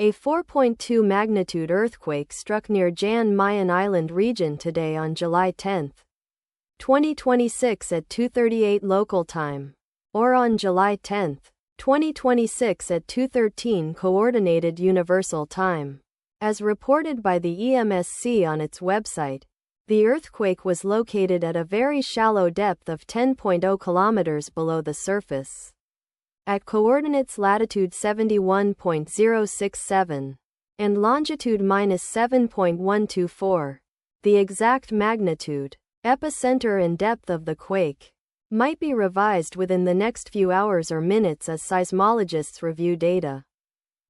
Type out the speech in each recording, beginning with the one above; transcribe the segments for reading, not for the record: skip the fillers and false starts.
A 4.2 magnitude earthquake struck near Jan Mayen Island region today on July 10, 2026 at 2:38 local time, or on July 10, 2026 at 2:13 Coordinated Universal Time. As reported by the EMSC on its website, the earthquake was located at a very shallow depth of 10.0 kilometers below the surface, at coordinates latitude 71.067 and longitude -7.124. The exact magnitude, epicenter and depth of the quake might be revised within the next few hours or minutes as seismologists review data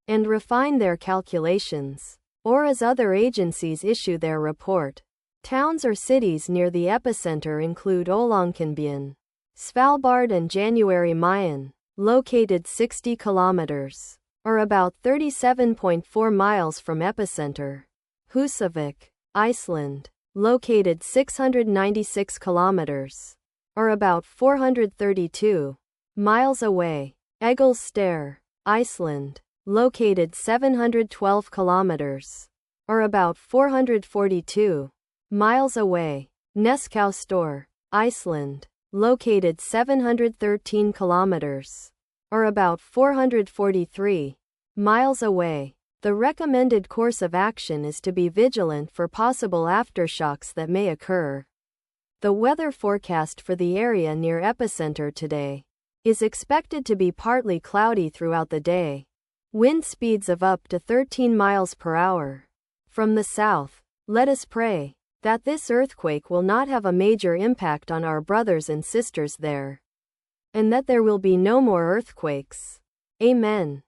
and refine their calculations, or as other agencies issue their report. Towns or cities near the epicenter include Olonkinbyen, Svalbard and Jan Mayen, located 60 kilometers, or about 37.4 miles from epicenter. Húsavík, Iceland, located 696 kilometers, or about 432 miles away. Egilsstaðir, Iceland, located 712 kilometers, or about 442 miles away. Neskaupstaður, Iceland, located 713 kilometers, or about 443 miles away. The recommended course of action is to be vigilant for possible aftershocks that may occur. The weather forecast for the area near epicenter today is expected to be partly cloudy throughout the day. Wind speeds of up to 13 miles per hour. From the south, let us pray that this earthquake will not have a major impact on our brothers and sisters there, and that there will be no more earthquakes. Amen.